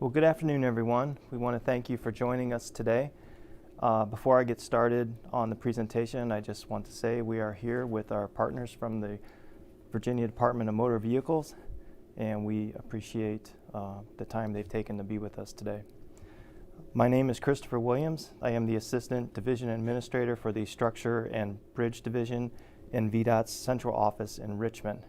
Well, good afternoon, everyone. We want to thank you for joining us today. Before I get started on the presentation, I just want to say we are here with our partners from the Virginia Department of Motor Vehicles, and we appreciate the time they've taken to be with us today. My name is Christopher Williams. I am the Assistant Division Administrator for the Structure and Bridge Division in VDOT's central office in Richmond.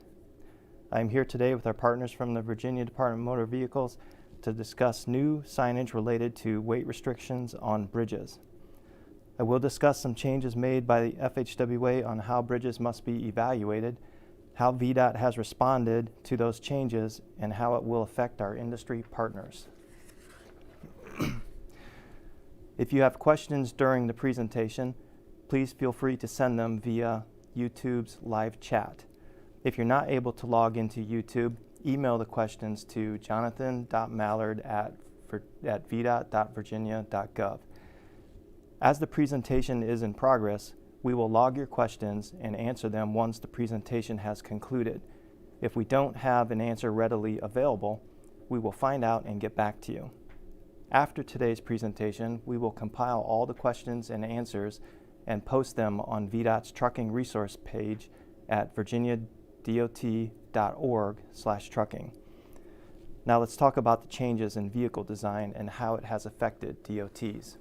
I am here today with our partners from the Virginia Department of Motor Vehicles to discuss new signage related to weight restrictions on bridges. I will discuss some changes made by the FHWA on how bridges must be evaluated, how VDOT has responded to those changes, and how it will affect our industry partners. If you have questions during the presentation, please feel free to send them via YouTube's live chat. If you're not able to log into YouTube, email the questions to jonathan.mallard@vdot.virginia.gov. As the presentation is in progress, we will log your questions and answer them once the presentation has concluded. If we don't have an answer readily available, we will find out and get back to you. After today's presentation, we will compile all the questions and answers and post them on VDOT's trucking resource page at virginiadot.org/trucking. Now let's talk about the changes in vehicle design and how it has affected DOTs.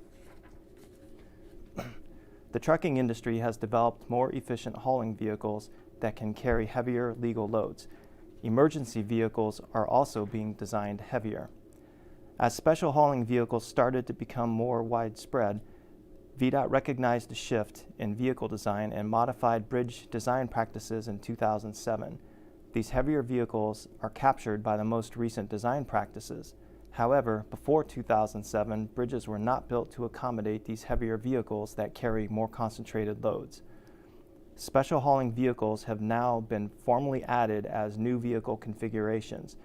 The trucking industry has developed more efficient hauling vehicles that can carry heavier legal loads. Emergency vehicles are also being designed heavier. As special hauling vehicles started to become more widespread, VDOT recognized a shift in vehicle design and modified bridge design practices in 2007. These heavier vehicles are captured by the most recent design practices. However, before 2007, bridges were not built to accommodate these heavier vehicles that carry more concentrated loads. Special hauling vehicles have now been formally added as new vehicle configurations.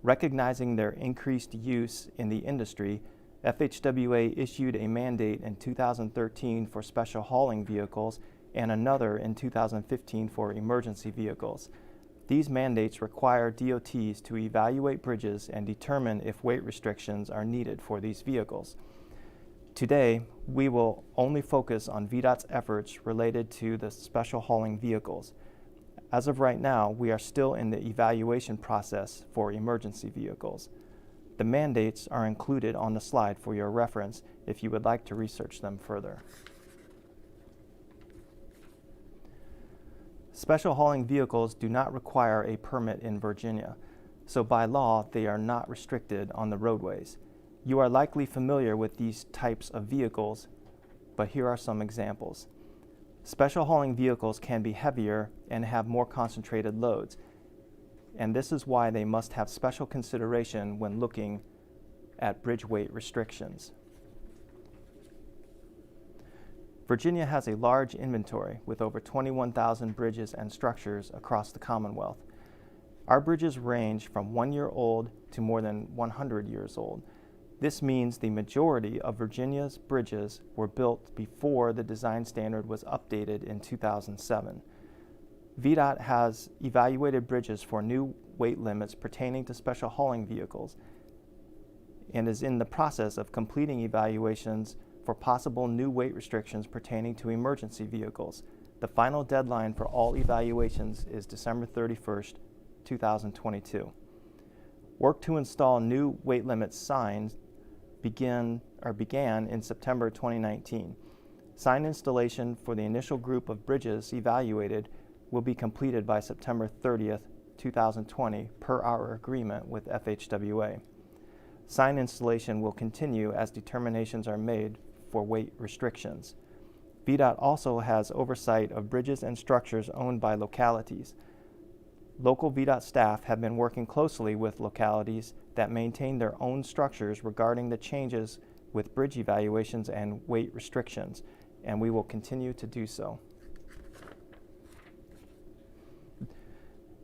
Recognizing their increased use in the industry, FHWA issued a mandate in 2013 for special hauling vehicles and another in 2015 for emergency vehicles. These mandates require DOTs to evaluate bridges and determine if weight restrictions are needed for these vehicles. Today, we will only focus on VDOT's efforts related to the special hauling vehicles. As of right now, we are still in the evaluation process for emergency vehicles. The mandates are included on the slide for your reference if you would like to research them further. Special hauling vehicles do not require a permit in Virginia, so by law they are not restricted on the roadways. You are likely familiar with these types of vehicles, but here are some examples. Special hauling vehicles can be heavier and have more concentrated loads, and this is why they must have special consideration when looking at bridge weight restrictions. Virginia has a large inventory with over 21,000 bridges and structures across the Commonwealth. Our bridges range from 1 year old to more than 100 years old. This means the majority of Virginia's bridges were built before the design standard was updated in 2007. VDOT has evaluated bridges for new weight limits pertaining to special hauling vehicles and is in the process of completing evaluations for possible new weight restrictions pertaining to emergency vehicles. The final deadline for all evaluations is December 31st, 2022. Work to install new weight limit signs began in September 2019. Sign installation for the initial group of bridges evaluated will be completed by September 30th, 2020 per our agreement with FHWA. Sign installation will continue as determinations are made for weight restrictions. VDOT also has oversight of bridges and structures owned by localities. Local VDOT staff have been working closely with localities that maintain their own structures regarding the changes with bridge evaluations and weight restrictions, and we will continue to do so.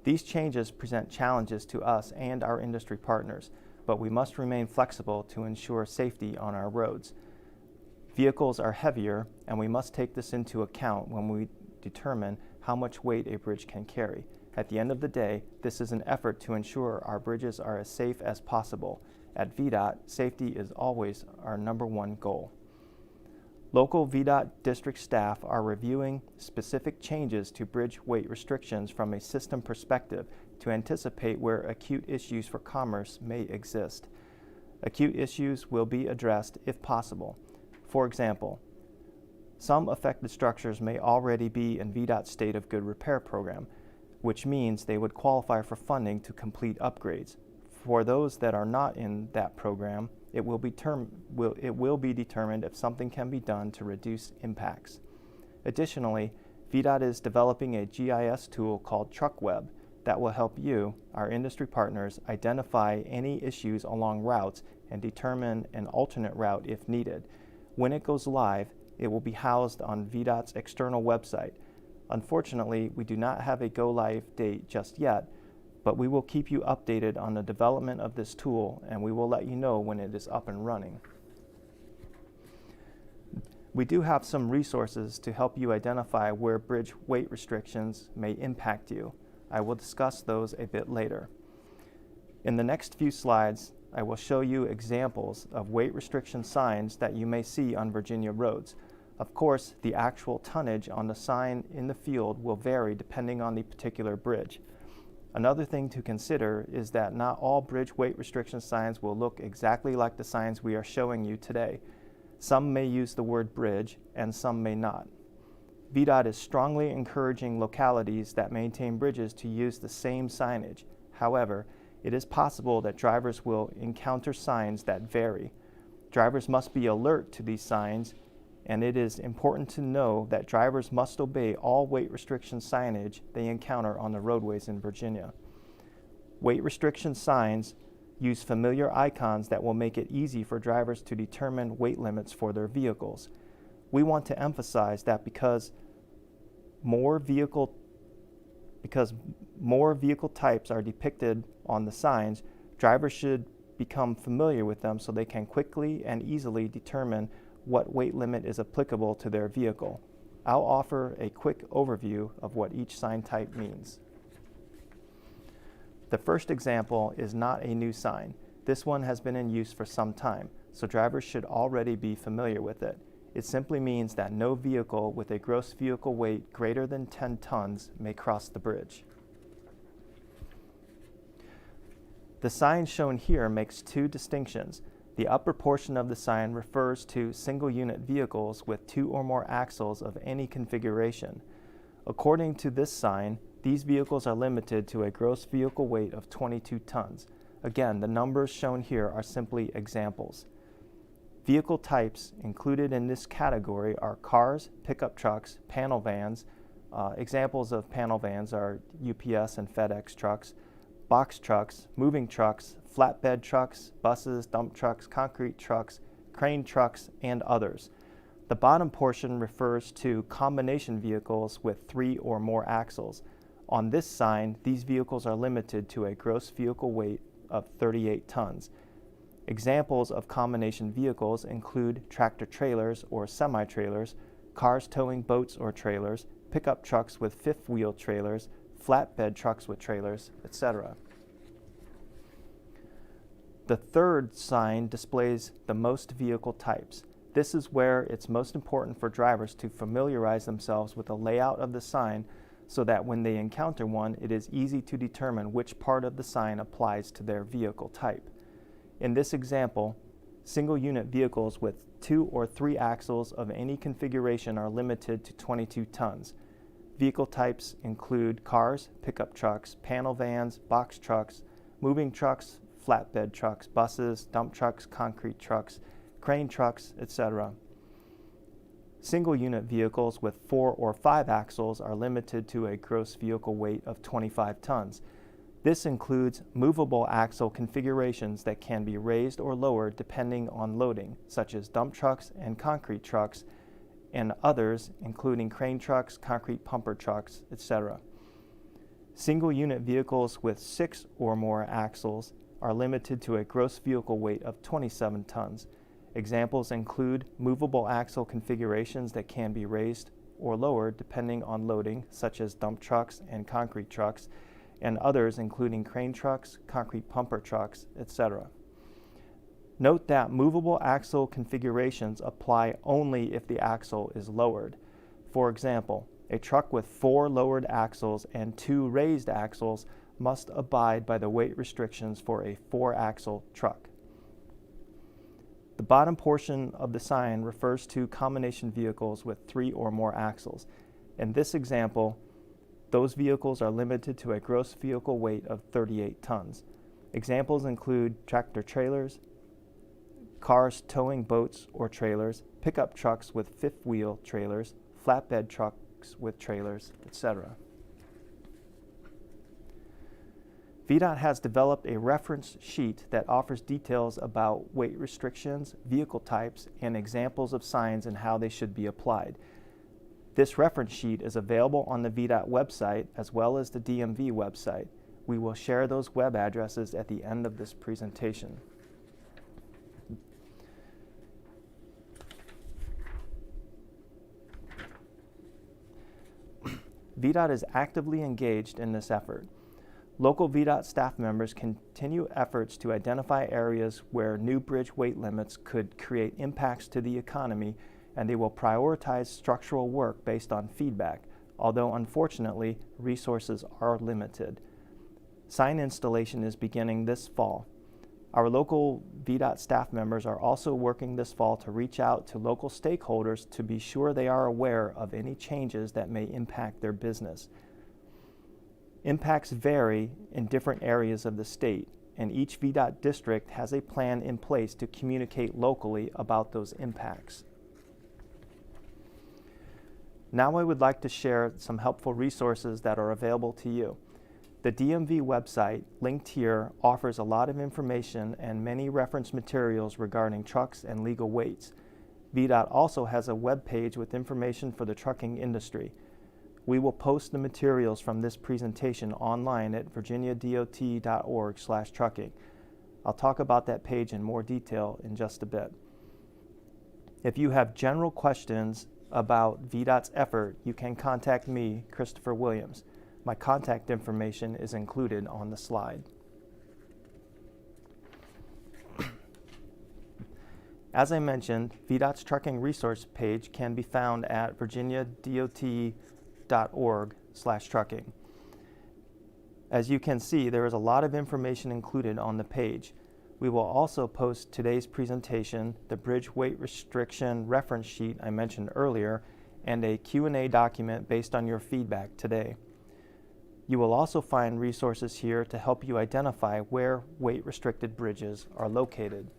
These changes present challenges to us and our industry partners, but we must remain flexible to ensure safety on our roads. Vehicles are heavier, and we must take this into account when we determine how much weight a bridge can carry. At the end of the day, this is an effort to ensure our bridges are as safe as possible. At VDOT, safety is always our #1 goal. Local VDOT district staff are reviewing specific changes to bridge weight restrictions from a system perspective to anticipate where acute issues for commerce may exist. Acute issues will be addressed if possible. For example, some affected structures may already be in VDOT's State of Good Repair program, which means they would qualify for funding to complete upgrades. For those that are not in that program, it will be determined if something can be done to reduce impacts. Additionally, VDOT is developing a GIS tool called TruckWeb that will help you, our industry partners, identify any issues along routes and determine an alternate route if needed. When it goes live, it will be housed on VDOT's external website. Unfortunately, we do not have a go-live date just yet, but we will keep you updated on the development of this tool, and we will let you know when it is up and running. We do have some resources to help you identify where bridge weight restrictions may impact you. I will discuss those a bit later. In the next few slides, I will show you examples of weight restriction signs that you may see on Virginia roads. Of course, the actual tonnage on the sign in the field will vary depending on the particular bridge. Another thing to consider is that not all bridge weight restriction signs will look exactly like the signs we are showing you today. Some may use the word bridge and some may not. VDOT is strongly encouraging localities that maintain bridges to use the same signage. However, it is possible that drivers will encounter signs that vary. Drivers must be alert to these signs, and it is important to know that drivers must obey all weight restriction signage they encounter on the roadways in Virginia. Weight restriction signs use familiar icons that will make it easy for drivers to determine weight limits for their vehicles. We want to emphasize that because more vehicle types are depicted on the signs, drivers should become familiar with them so they can quickly and easily determine what weight limit is applicable to their vehicle. I'll offer a quick overview of what each sign type means. The first example is not a new sign. This one has been in use for some time, so drivers should already be familiar with it. It simply means that no vehicle with a gross vehicle weight greater than 10 tons may cross the bridge. The sign shown here makes two distinctions. The upper portion of the sign refers to single-unit vehicles with 2 or more axles of any configuration. According to this sign, these vehicles are limited to a gross vehicle weight of 22 tons. Again, the numbers shown here are simply examples. Vehicle types included in this category are cars, pickup trucks, panel vans. Examples of panel vans are UPS and FedEx trucks, box trucks, moving trucks, flatbed trucks, buses, dump trucks, concrete trucks, crane trucks, and others. The bottom portion refers to combination vehicles with 3 or more axles. On this sign, these vehicles are limited to a gross vehicle weight of 38 tons. Examples of combination vehicles include tractor trailers or semi-trailers, cars towing boats or trailers, pickup trucks with fifth-wheel trailers, flatbed trucks with trailers, etc. The third sign displays the most vehicle types. This is where it's most important for drivers to familiarize themselves with the layout of the sign so that when they encounter one, it is easy to determine which part of the sign applies to their vehicle type. In this example, single-unit vehicles with 2 or 3 axles of any configuration are limited to 22 tons. Vehicle types include cars, pickup trucks, panel vans, box trucks, moving trucks, flatbed trucks, buses, dump trucks, concrete trucks, crane trucks, etc. Single-unit vehicles with 4 or 5 axles are limited to a gross vehicle weight of 25 tons. This includes movable axle configurations that can be raised or lowered depending on loading, such as dump trucks and concrete trucks, and others, including crane trucks, concrete pumper trucks, etc. Single-unit vehicles with 6 or more axles are limited to a gross vehicle weight of 27 tons. Examples include movable axle configurations that can be raised or lowered depending on loading, such as dump trucks and concrete trucks, and others including crane trucks, concrete pumper trucks, etc. Note that movable axle configurations apply only if the axle is lowered. For example, a truck with 4 lowered axles and 2 raised axles must abide by the weight restrictions for a 4-axle truck. The bottom portion of the sign refers to combination vehicles with 3 or more axles. In this example, those vehicles are limited to a gross vehicle weight of 38 tons. Examples include tractor trailers, cars towing boats or trailers, pickup trucks with fifth-wheel trailers, flatbed trucks with trailers, etc. VDOT has developed a reference sheet that offers details about weight restrictions, vehicle types, and examples of signs and how they should be applied. This reference sheet is available on the VDOT website as well as the DMV website. We will share those web addresses at the end of this presentation. VDOT is actively engaged in this effort. Local VDOT staff members continue efforts to identify areas where new bridge weight limits could create impacts to the economy, and they will prioritize structural work based on feedback, although unfortunately, resources are limited. Sign installation is beginning this fall. Our local VDOT staff members are also working this fall to reach out to local stakeholders to be sure they are aware of any changes that may impact their business. Impacts vary in different areas of the state, and each VDOT district has a plan in place to communicate locally about those impacts. Now I would like to share some helpful resources that are available to you. The DMV website, linked here, offers a lot of information and many reference materials regarding trucks and legal weights. VDOT also has a web page with information for the trucking industry. We will post the materials from this presentation online at virginiadot.org/trucking. I'll talk about that page in more detail in just a bit. If you have general questions about VDOT's effort, you can contact me, Christopher Williams. My contact information is included on the slide. As I mentioned, VDOT's trucking resource page can be found at virginiadot.org/trucking. As you can see, there is a lot of information included on the page. We will also post today's presentation, the bridge weight restriction reference sheet I mentioned earlier, and a Q&A document based on your feedback today. You will also find resources here to help you identify where weight-restricted bridges are located.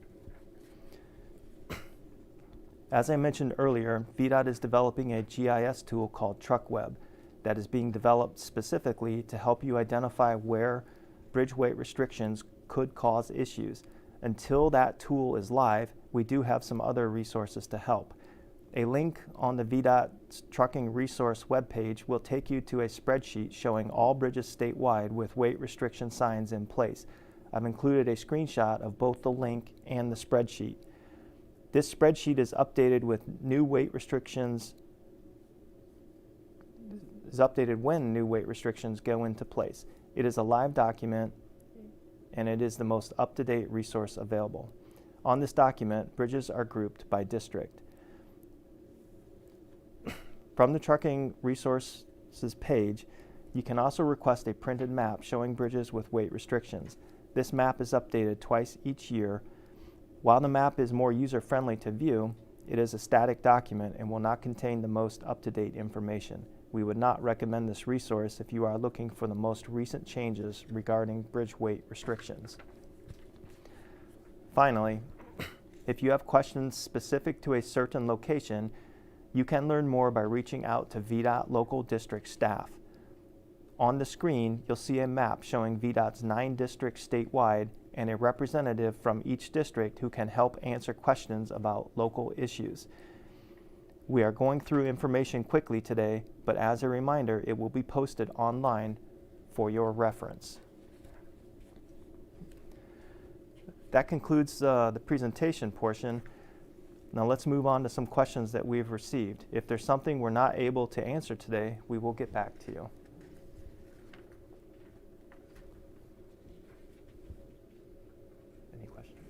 As I mentioned earlier, VDOT is developing a GIS tool called TruckWeb that is being developed specifically to help you identify where bridge weight restrictions could cause issues. Until that tool is live, we do have some other resources to help. A link on the VDOT trucking resource webpage will take you to a spreadsheet showing all bridges statewide with weight restriction signs in place. I've included a screenshot of both the link and the spreadsheet. This spreadsheet is updated with new weight restrictions, when new weight restrictions go into place. It is a live document, and it is the most up-to-date resource available. On this document, bridges are grouped by district. From the Trucking Resources page, you can also request a printed map showing bridges with weight restrictions. This map is updated twice each year. While the map is more user-friendly to view, it is a static document and will not contain the most up-to-date information. We would not recommend this resource if you are looking for the most recent changes regarding bridge weight restrictions. Finally, if you have questions specific to a certain location, you can learn more by reaching out to VDOT local district staff. On the screen, you'll see a map showing VDOT's 9 districts statewide and a representative from each district who can help answer questions about local issues. We are going through information quickly today, but as a reminder, it will be posted online for your reference. That concludes the presentation portion. Now let's move on to some questions that we've received. If there's something we're not able to answer today, we will get back to you. Any questions?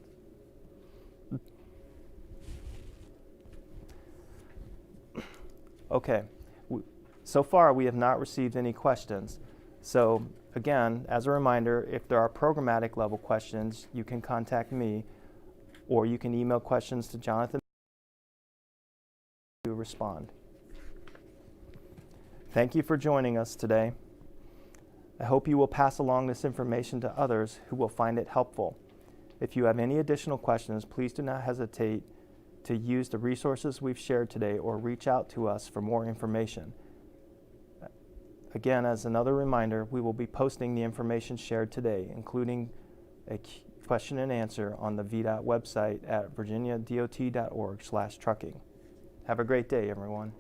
Okay, so far we have not received any questions. So again, as a reminder, if there are programmatic level questions, you can contact me, or you can email questions to Jonathan to respond. Thank you for joining us today. I hope you will pass along this information to others who will find it helpful. If you have any additional questions, please do not hesitate to use the resources we've shared today or reach out to us for more information. Again, as another reminder, we will be posting the information shared today, including a question and answer on the VDOT website at virginiadot.org/trucking. Have a great day, everyone.